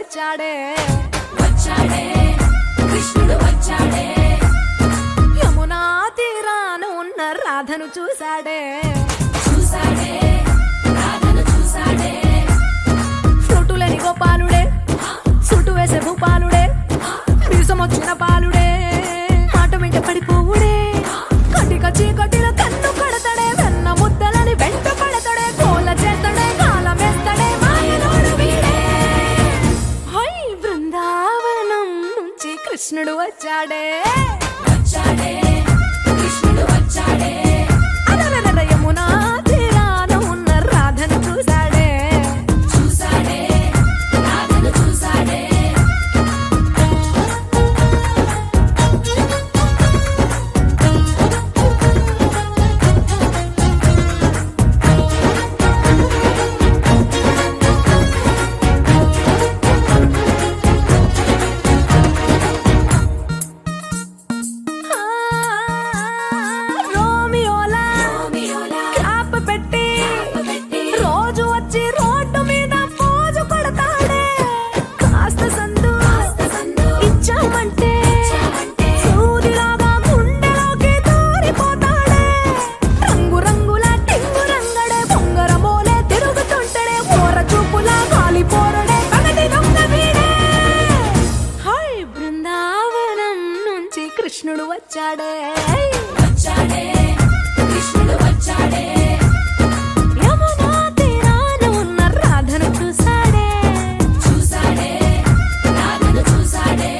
వచ్చాడే వచ్చాడే కృష్ణుడు వచ్చాడే యమునా తీరాన ఉన్న రాధను చూశాడే చూసాడే రాధను చూసాడే ఫ్లూటులేని గోపాలుడే సుటు వేసే భూపాలుడే వీసమొచ్చిన పాలుడే మాట వెంట పడిపోవుడే కటిక చీకటిలో కన్ను కడతాడే వెన్న ముద్దలని వెంట పడతాడే కోల చేస్తాడే కాలం వేస్తాడే మాయలోడు వీడే హై బృందావనం నుంచి కృష్ణుడు వచ్చాడే వచ్చాడే కృష్ణుడు వచ్చాడే అదరదర యమునా తీరాన ఉన్న రాధను చూశాడే చూసాడే రాధను చూసాడే రోమియోలా రోమియోలా క్లాప్ పెట్టి పెట్టి రోజు వచ్చి రోడ్డు మీద పోజు కొడతాడే కాస్త సందు సందు ఇచ్చామంటే ఇచ్చామంటే సూదిలాగా గుండెలోకి దూరిపోతాడే రంగు రంగుల టింగు రంగడే బొంగరమోలే తిరుగుతుంటాడే ఓర చూపులా కాలిపోరడే పగటి దొంగ వీడే హై బృందావనం నుంచి కృష్ణుడు వచ్చాడే వచ్చాడే కృష్ణుడు వచ్చాడే యమునా తీరాన ఉన్న రాధను చూశాడే చూసాడే రాధను చూసాడే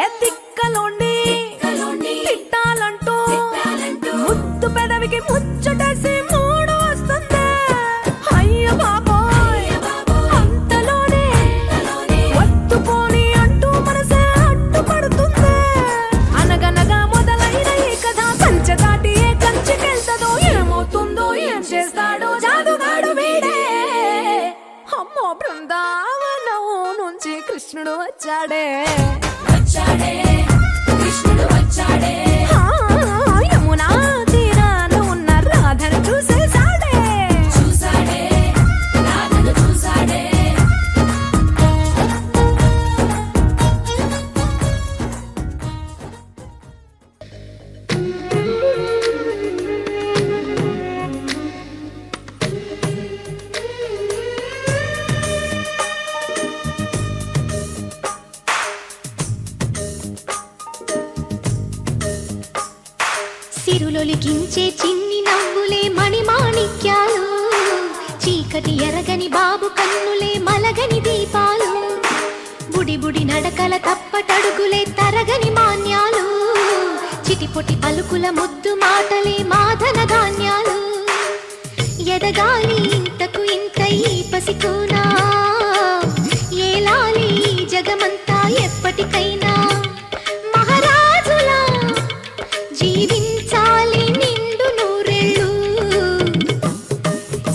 ఎత్తిక్కలోండి కలోని తిట్టాలంటూ తిట్టాలంటూ ముద్దు పెదవికి ముచ్చటేసి మూడు వస్తుంది అయ్య బాబోయ్ అంతలోనే కలోని వత్తుపోని అంటూ మనసే అడ్డుపడుతుంది అనగనగా మొదలైన ఈ కథ కంచె దాటి ఏ కంచెకెళ్తదో ఏమవుతుందో ఏం చేస్తాడో జాదుగాడు వీడే అమ్మో బృందావనం నుంచి కృష్ణుడు వచ్చాడే వచ్చాడే కృష్ణుడు వచ్చాడే ఆ, యమునా తీరాన ఉన్న రాధను చూసేశాడే చూసాడే రాధను చూసాడే సిరులొలికించే చిన్ని నవ్వులే మణిమాణిక్యాలు చీకటి ఎరగని బాబు కన్నులే మలగని దీపాలు బుడి బుడి నడకల తప్పటడుగులే తరగని మాన్యాలు చిటిపొటి పలుకుల ముద్దు మాటలే మాధన ధాన్యాలు ఎదగాలి ఇంతకు ఇంత ఈ పసికోనా ఏలాలి ఈ జగమంతా ఎప్పటికైనా మహారాజులా జీవించాలి నిండు నూరెళ్ళు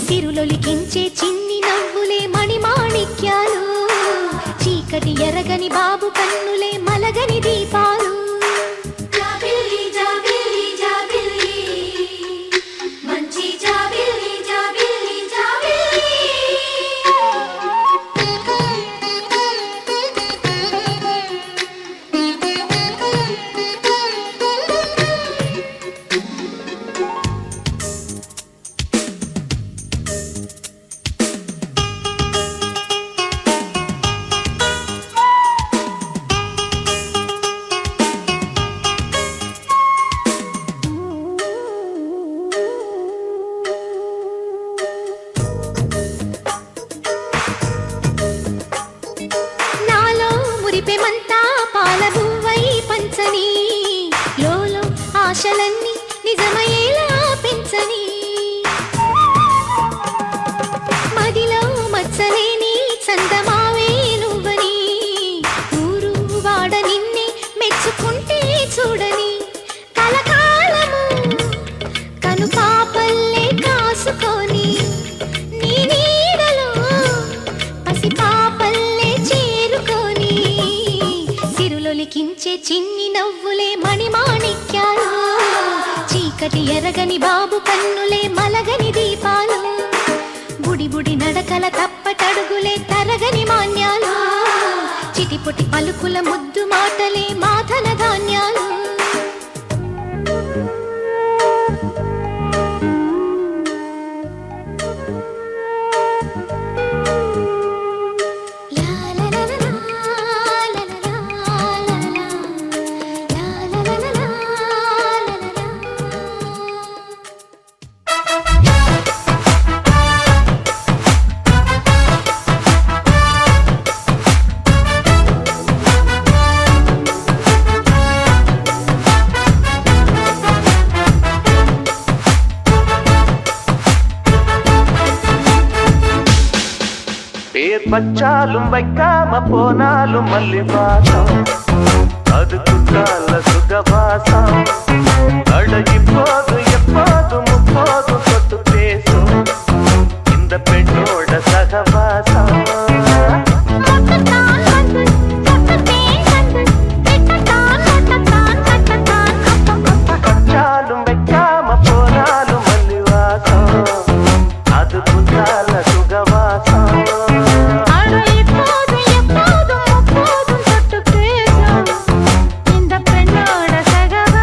సిరులొలికించే చిన్ని నవ్వులే మణిమాణిక్యాలు చీకటి ఎరగని బాబు కన్నులే మలగని దీపాలు జాబిల్లి జాబిల్లి జాబిల్లి మంచి జాబిల్లి జాబిల్లి నాలో మురిపెమంతా పాల బువ్వై పంచని లోలో ఆశలన్నీ నిజమయ్యేలా పెంచ వాసని మదిలో మచ్చలేని చందమావే నువ్వని ఊరు వాడ నిన్నే మెచ్చుకుంటే చూడని కలకాలము కను పాపల్లే కాసుకొని నీ నీడలో పసి పాపల్లే చేరుకొని సిరులొలికించే చిన్ని నవ్వులే మణిమాణిక్యాలు చీకటి ఎరగని బాబు కన్నులే మలగని దీపాలు బుడి బుడి నడకల తప్పటడుగులే తరగని మాన్యాలు చిటిపొటి పలుకుల ముద్దు మాటలే మాధన ధాన్యాలు பேர் பச்சாலும் வைக்காம போனாலும் மல்லி வாசம் அதுக்கு கால சுகவாசம் அழகி போது எப்போதும் முப்போதும் சொத்து பேசும் இந்த பெண்ணோட சகவாசம் பச்சாலும் வைக்காம போனாலும் மல்லி வாசம் அதுக்கு கால சுகவாசம் இந்த பெண்ணோட சகவாசம்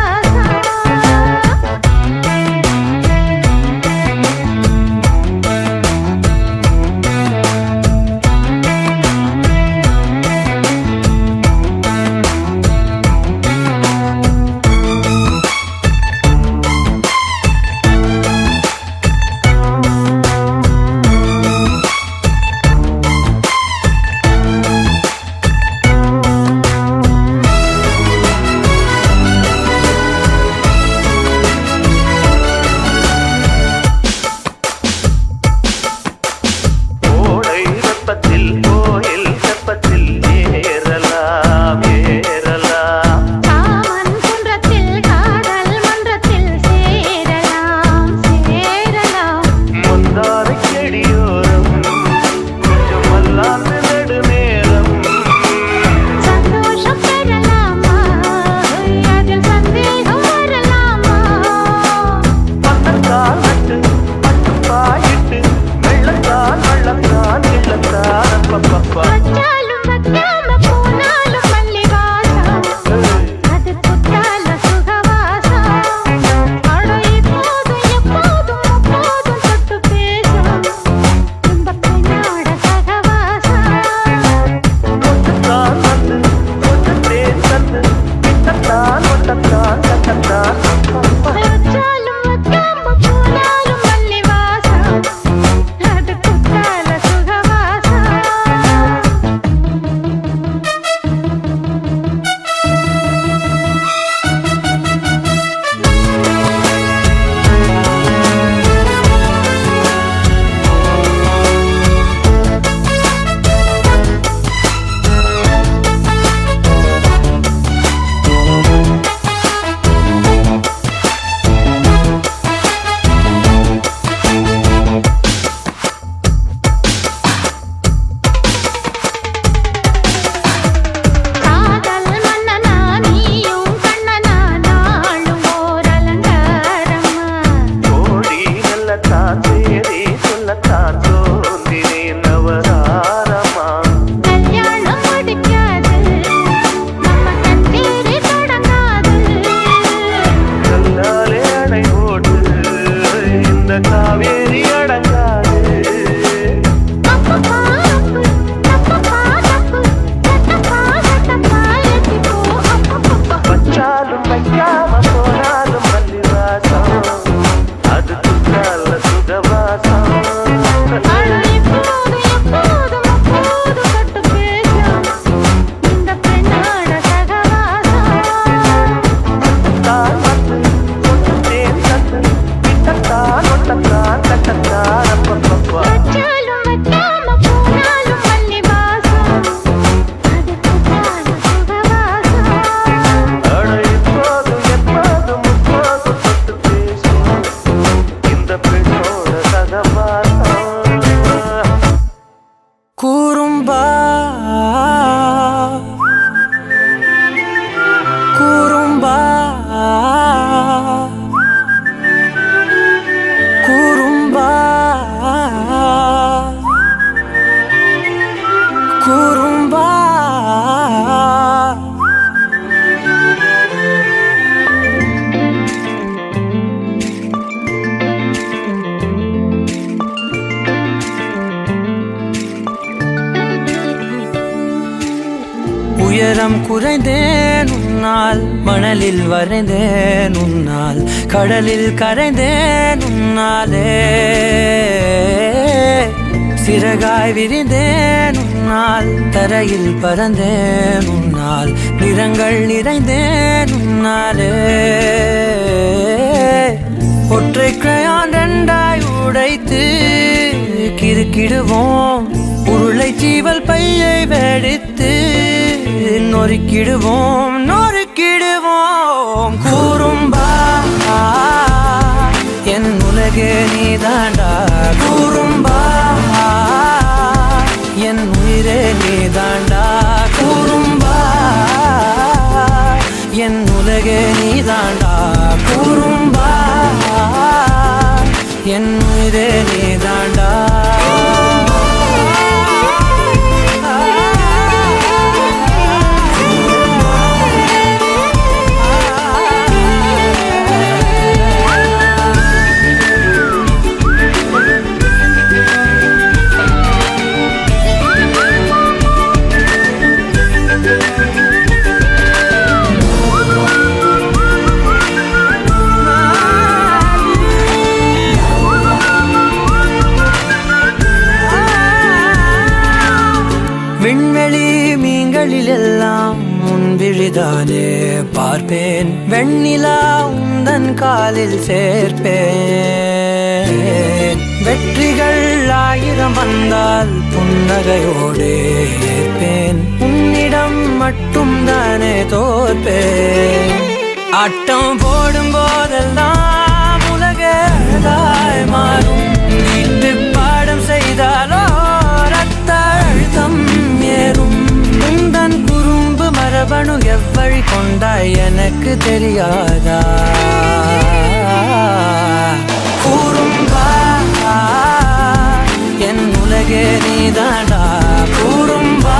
குறைந்தேன் உன்னால், மணலில் வரைந்தேன் உன்னால், கடலில் கரைந்தேன் உன்னாலே. சிறகாய் விரிந்தேன் உன்னால், தரையில் பறந்தேன் உன்னால், நிறங்கள் நிறைந்தேன் உன்னாலே. ஒற்றை கிரையான் ரெண்டாய் உடைத்து கிறுக்கிடுவோம், உருளை சீவல் பையை வெடித்து நொறுக்கிடுவோம் நொறுக்கிடுவோம். கூறும்பா என் உலகே நீதாண்டா, கூறும்பா என் உயிரே நீதாண்டா, கூறும்பா என் உலகே நீதாண்டா, கூறும்பா என் உயிரே நீதாண்டா. விண்வெளி மீன்களிலெல்லாம் முன்விழிதானே பார்ப்பேன், வெண்ணிலா உந்தன் காலில் சேர்ப்பேன். வெற்றிகள் 1000 வந்தால் புன்னகையோடு ஏற்பேன், உன்னிடம் மட்டும் தானே தோற்பேன். ஆட்டம் போடும் போதெல்லாம் உலக அழகாய் மாறும், வீட்டு பாடம் செய்தாலோ ரத்த அழுத்தம் ஏறும். உந்தன் குறும்பு மரபணு எவ்வழி கொண்டாய் எனக்கு தெரியாதா? கூறும்பா என் உலகே நீதாண்டா, கூறும்பா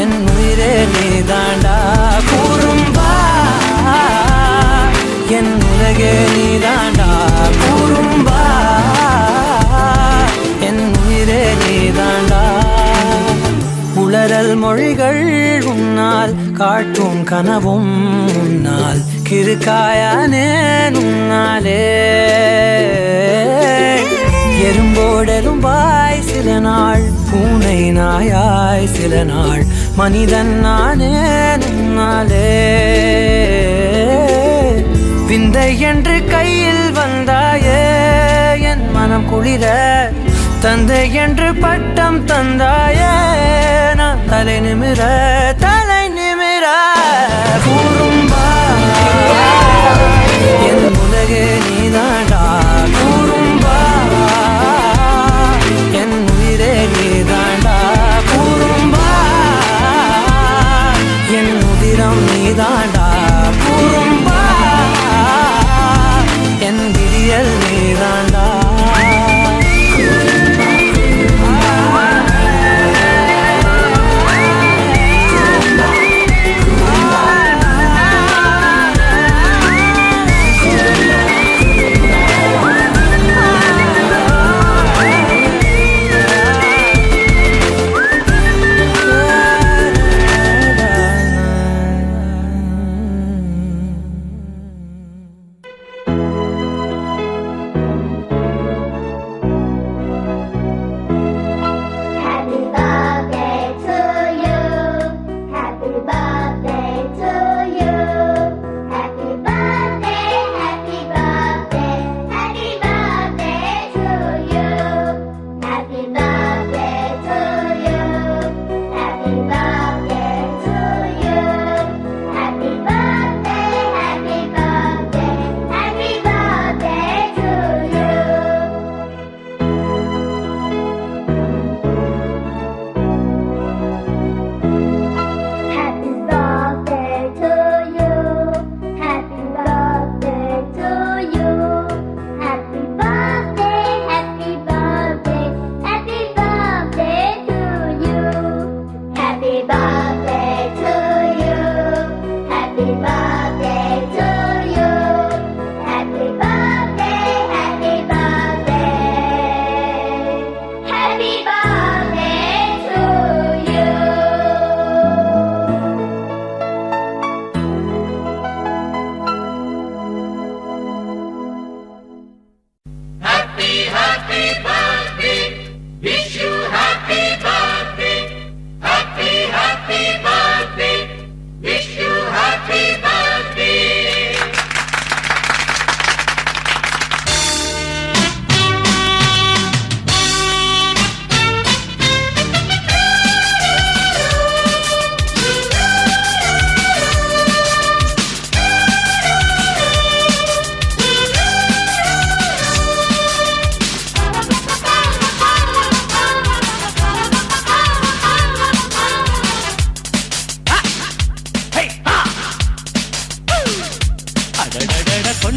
என் உயிரே நீதாண்டா, கூறும்பா என் உலகே நீதாண்டா, கூறும்பா என் உயிரே நீதாண்டா. உளறல் மொழிகள் உன்னால், காட்டும் கனவும் உன்னால், கிறுக்காயானே உன்னாலே. எறும்போடெரும்பாய் சில நாள், பூனை நாயாய் சில நாள், மனிதன் நானே உன்னாலே. விந்தை என்று கையில் வந்தாயே என் மனம் குளிர, தந்தை என்று பட்டம் தந்தாயே நான் தலை நிமிர தலை நிமிர. கூறும்பா என் உலகே நீதாண்டா, கூறும்பா என் உயிரே நீதாண்டா, கூறும்பா என் உதிரம் நீதாண்டா, கூறும்பா என் விடியல் நீதாண்டா.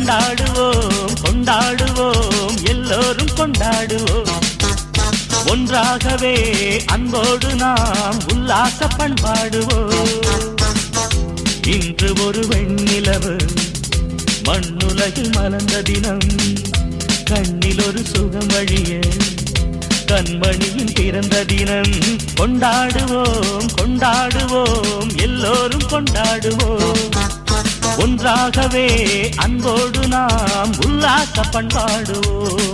கொண்டாடுவோம் கொண்டாடுவோம் எல்லோரும் கொண்டாடுவோம் ஒன்றாகவே அன்போடு நாம் உல்லாச பண்பாடுவோம் இன்று ஒரு வெண்ணிலவு மண்ணுலகில் மலர்ந்த தினம் கண்ணில் ஒரு சுகம் வழிய கண்மணியின் பிறந்த தினம் கொண்டாடுவோம் கொண்டாடுவோம் எல்லோரும் கொண்டாடுவோம் ஒன்றாகவே அன்போடு நாம் உல்லாச பண்பாடுவோம்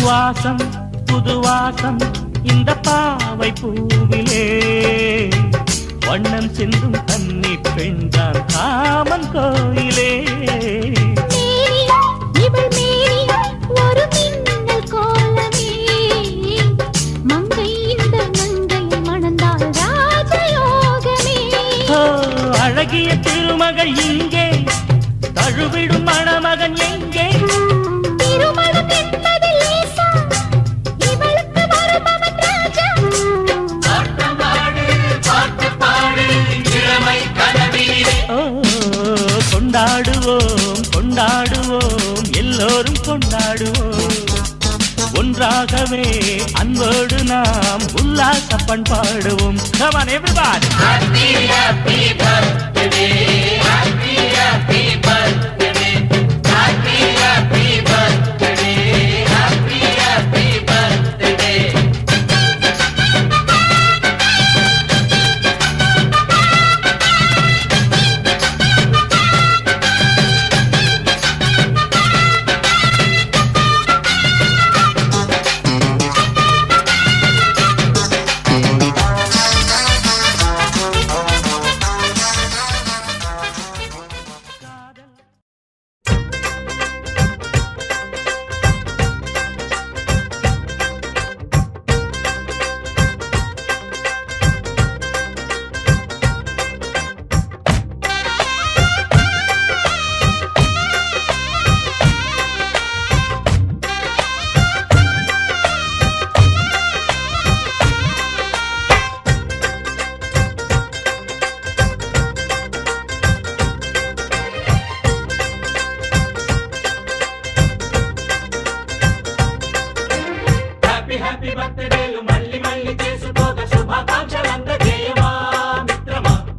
வாசம் புது வாசம் இந்த பாவை பூவிலே வண்ணம் சிந்தும் கன்னி பெண்தான் காமன் கோயிலே ஒரு மின்னல் கோலமே மங்கை இந்த மங்கை மணந்தால் ராஜயோகமே அழகிய திருமகள் இங்கே தழுவிடும் மணமகன் எங்கே திருமணம் என்பது லேசா இவளுக்கு வருபவன் ராஜா கொண்டாடுவோம் கொண்டாடுவோம் எல்லோரும் கொண்டாடுவோம் ஒன்றாகவே அன்போடு நாம் உல்லாச பண்பாடுவோம் Come on everybody Happy happy birthday Happy happy birthday Happy happy birthday Happy happy birthday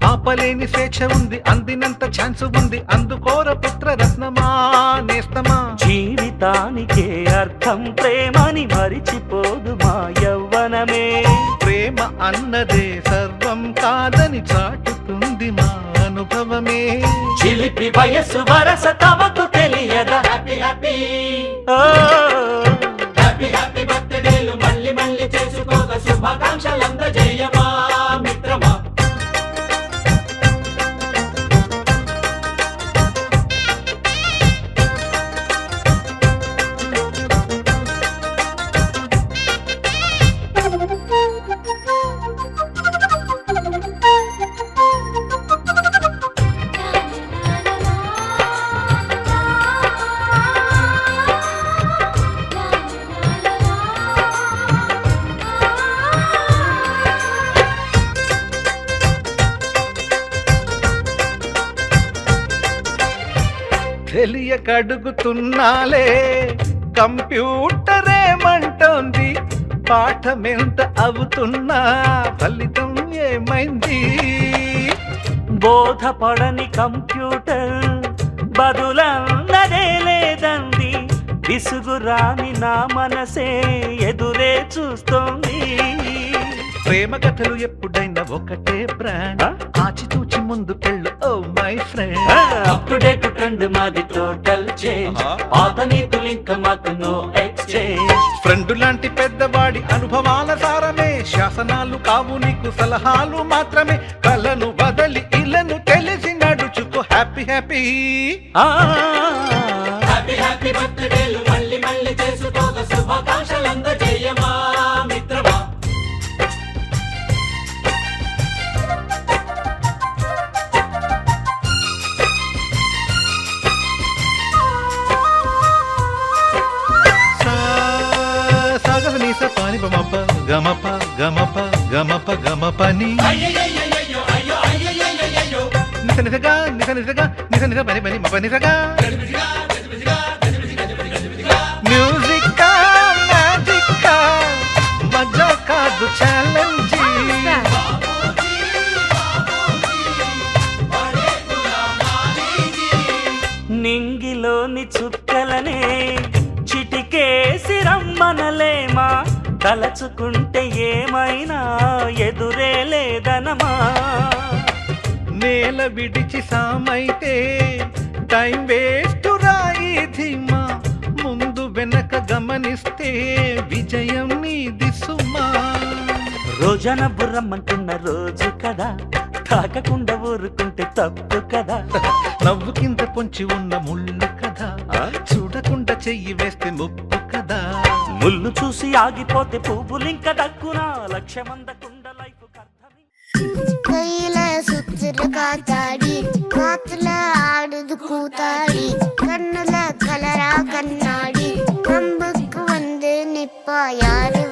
ఆపలేని స్వేచ్ఛ ఉంది అందినంత ఛాన్స్ ఉంది అందుకోర పుత్ర రత్నమా నేస్తమా జీవితానికే అర్థం ప్రేమని మరిచిపోదు మా యవ్వనమే ప్రేమ అన్నదే సర్వం కాదని చాటుతుంది మా అనుభవమే చిలిపి వయసు వరస తమకు తెలియదా హ్యాపీ హ్యాపీ హ్యాపీ హ్యాపీ బర్త్డేలు మళ్ళీ మళ్ళీ చేసుకోక శుభాకాంక్షలందజేయమా మిత్రమా తెలియకడుగుతున్నాలే కంప్యూటరేమంటోంది పాఠమెంత అవుతున్నా ఫలితం ఏమైంది బోధపడని కంప్యూటర్ బదులన్నదే లేదంది విసుగురాని నా మనసే ఎదురే చూస్తోంది ప్రేమ కథలు ఎప్పుడైనా ఒకటే బ్రాండ్ ఆచితూచి ముందుకెళ్ళు oh my friend up to date trend మాది టోటల్ చేంజ్ పాత నీతులు ఇంకా మాకు నో ఎక్స్చేంజ్ ఫ్రెండ్ లాంటి పెద్దవాడి అనుభవాల సారమే శాసనాలు కావు నీకు సలహాలు మాత్రమే కలను బదలి ఇలను తెలిసి నడుచుకో హ్యాపీ హ్యాపీ హ్యాపీ హ్యాపీ బర్త్డేలు మళ్ళీ మళ్ళీ చేసుకోక శుభాకాంక్షలందజేయమా మిత్రమా పని పమప గమప గమప గమప గమపని నిస నిసగా నిస నిసగా నిస నిస పని పని మప నిసగా మ్యూజిక్ మ్యాజిక్ మజా కాదు ఛాలెంజ్ నింగిలోని చుక్కలనే చిటికేసి రమ్మనలేమా తలచుకుంటే ఏమైనా ఎదురే లేదనమా నేల విడిచి సామైతే టైం వేస్ట్ రాయి ధీమా ముందు వెనక గమనిస్తే విజయం నీది సుమా రోజన బుర్రమ్మంటున్న రోజు కదా తాకకుండా ఊరుకుంటే తప్పు కదా నవ్వు కింద పొంచి ఉన్న ముళ్ళు కదా చూడకుండా చెయ్యి వేస్తే ముప్పు కదా ముళ్ళు చూసి ఆగిపోతే పువ్వులింక దక్కునా లక్ష్యమందకుండా లైఫ్ கையில சுத்துற காத்தாடி காத்துல ஆடுது கூத்தாடி கண்ணுல கலரா கண்ணாடி கம்புக்கு வந்து நிப்பா யாருவ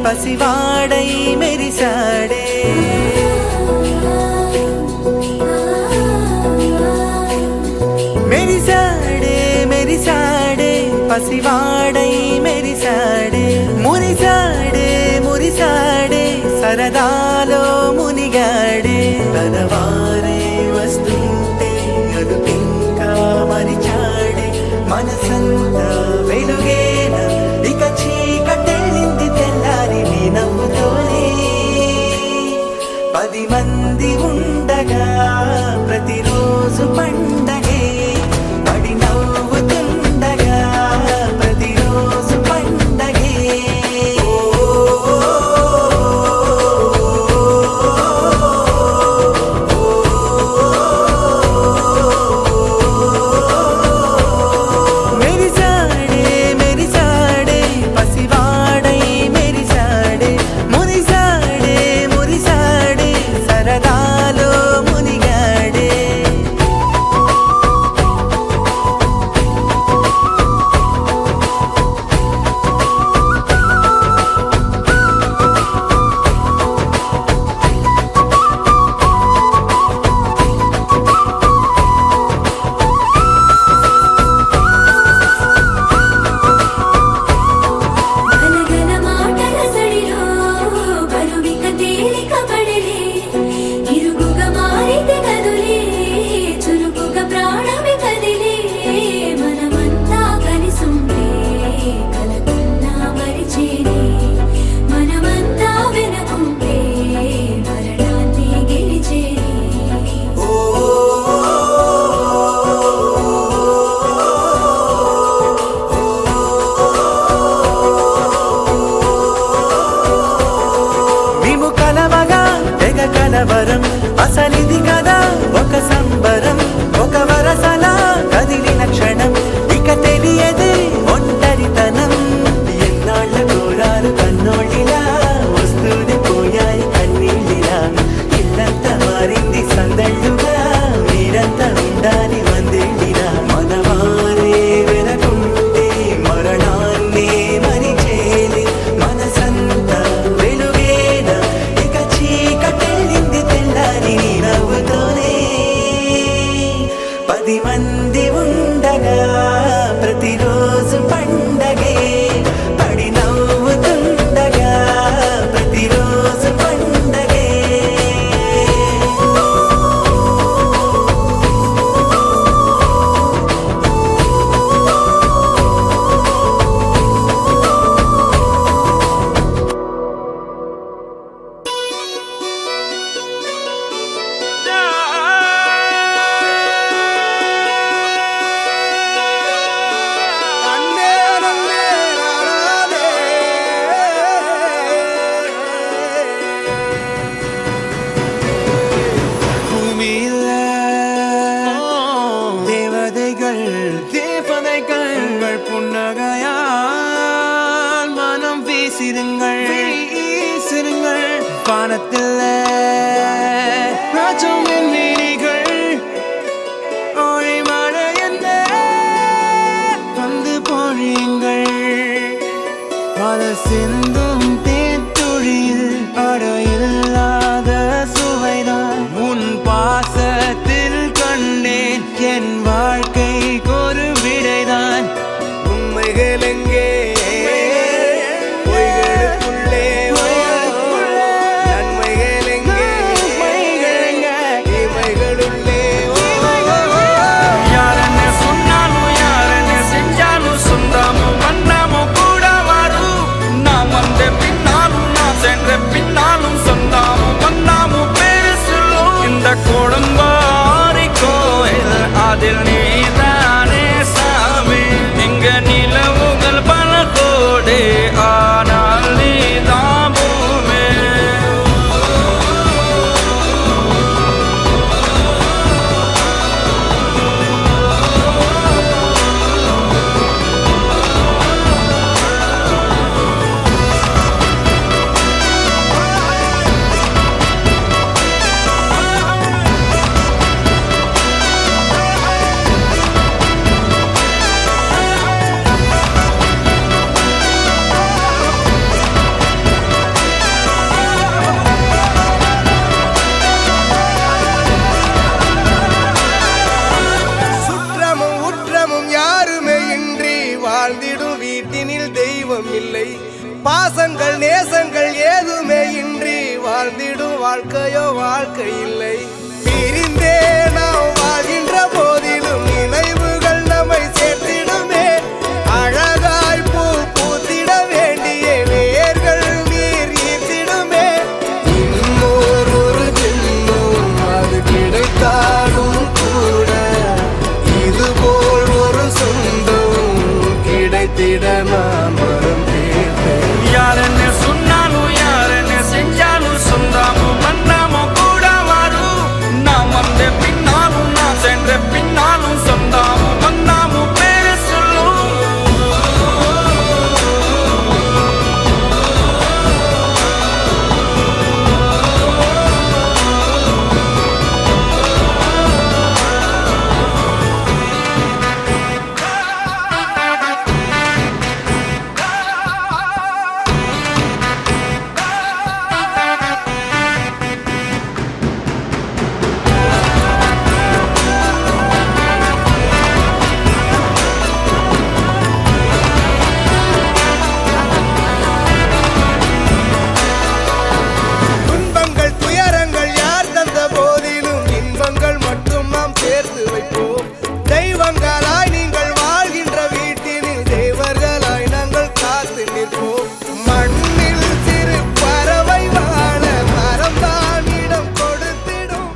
పసివాడై మెరిసాడే మెరిసాడే మెరిసాడే పసివాడై మెరిసాడే మురిసాడే మురిసాడే సరదాలో మునిగాడే తనవారే వస్తుంటే అదుపింకా మరిచాడే మనసంతా వెలుగేన ఇక చీకటెళ్ళింది తెల్లారి నీ నవ్వుతోనే 10 మంది ఉండగా ప్రతిరోజు పండగే పడి నవ్వుతుండగా ప్రతిరోజు పండగే ఓ காதல் சிந்தும் தேத்துழியில் அடையில்லாத சுவைதான் உன் பாசத்தில் கண்டேன் என் வாழ்க்கைக்கு ஒரு விடைதான் உண்மைகள் எங்கே பொய்களுக்குள்ளே நன்மைகள் எங்கே இமைகளுள்ளே யாரன்ன சொன்னாலும் யாரன்ன செஞ்சாலும் சொந்தமும் வண்ணமும் கூட வரும் நான் வந்த பின்னாலும் நான் சென்ற பின்னாலும் சொந்தமும் வண்ணமும் பேரு சொல்லும் இந்த குடும்பாரி கோயில் அதில் நீதானே சாமி இங்க நிலவுகள் பல கோடி ஆனால் நீதான் பூமி சுற்றமும் உற்றமும் யாருமே இன்றி வாழ்ந்திடும் வீட்டினில் தெய்வம் இல்லை பாசங்கள் நேசங்கள் ஏதுமே இன்றி வாழ்ந்திடும் வாழ்க்கையோ வாழ்க்கை இல்லை பிரிந்தே நாம் வாழ்கின்ற போதிலும் நினைவுகள் நம்மை சேர்த்திடுமே அழகாய் பூ பூத்திட வேண்டிய வேர்கள் நீர் ஈர்த்திடுமே இன்னொரு ஒரு ஜென்மம் அது கிடைத்தாலும் கூட இதுபோல் ஒரு சொந்தம் கிடைத்திட நான் வரம் தேர்ந்தேன் யாரன்ன சொன்னாலும் யாரன்ன செஞ்சாலும் சொந்தமும் வண்ணமும் கூட வரும் நான் வந்த பின்னாலும் நான் சென்ற பின்னாலும் சொந்தமும் வண்ணமும் பேரு சொல்லும் துன்பங்கள் துயரங்கள் யார் தந்த போதிலும் இன்பங்கள் மட்டும் நாம் சேர்த்து வைப்போம் தெய்வங்களாய் நீங்கள் வாழ்கின்ற வீட்டினில் தேவர்களாய் நாங்கள் காத்து நிற்போம் மண்ணில் சிறு பறவை வாழ மரம் தான் இடம் கொடுத்திடும்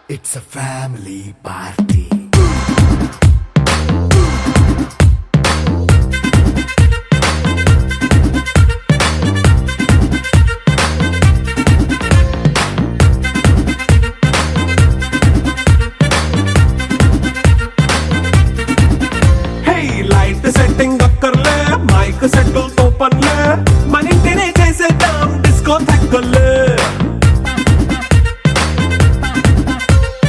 It's a family party. Hey, light setting कर ले, mic settle open ले, मनी तेरे जैसे दाम disco thack ले.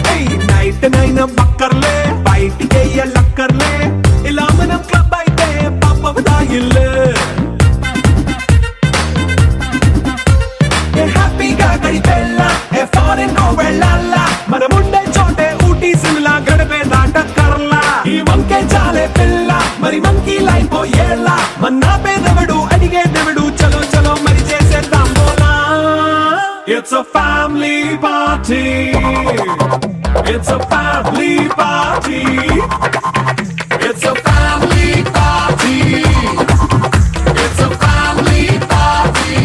Hey, night nine बकर ले, bite के ये लक्कर ले, इलामनम club आइते पापा बताइए ले. ये happy का कड़ी बेला, ये foreign go वेला, मन मुंडे छोटे ऊटी सिमला गड़ पे नाटक करला. ఈ వంకే చాలే పిల్ల మరి మంకీ లైఫ్ ఏళ్ళ మన్నా పే దవడు అడిగే దవడు చలో చలో మరి చేసేద్దాం బోలా It's a family party It's a family party It's a family party It's a family party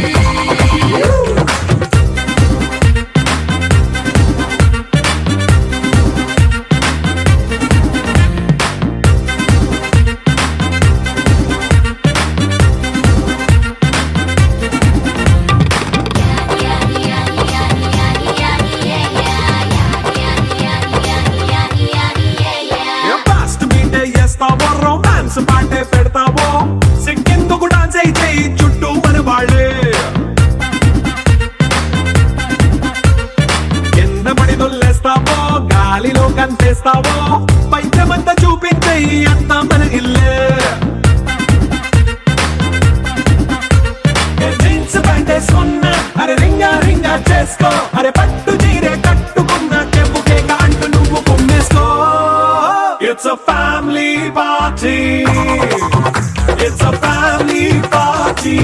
It's a family party.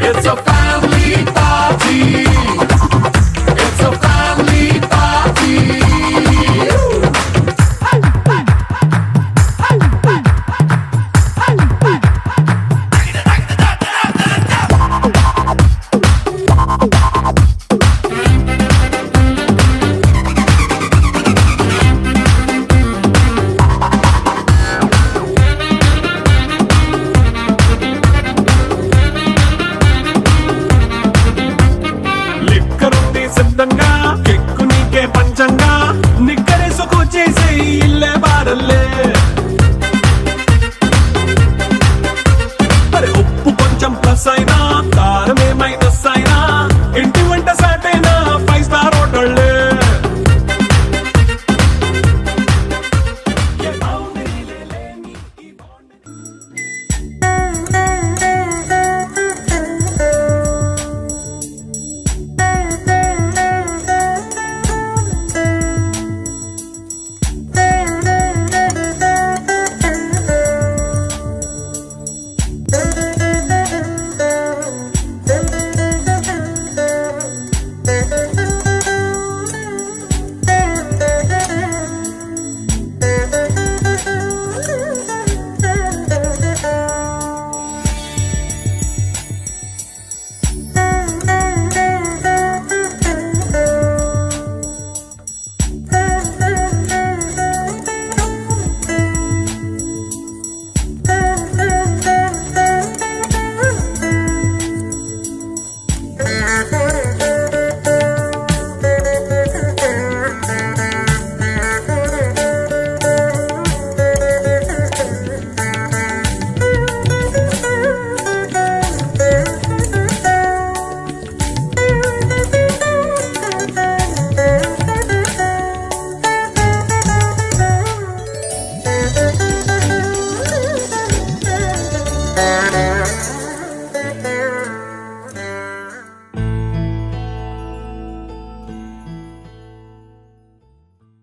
It's a family party. It's a family party. లిక్కరుంది సిద్ధంగా కెక్కు నీకే పంచంగా నిక్కరేసుకొచ్చేసే ఇల్లే బారల్లే అరే ఉప్పు కొంచెం ప్లస్ అయినా కారమే మైనస్ అయినా ఇంటి వంట సాటైనా 5 స్టార్ హోటళ్ళే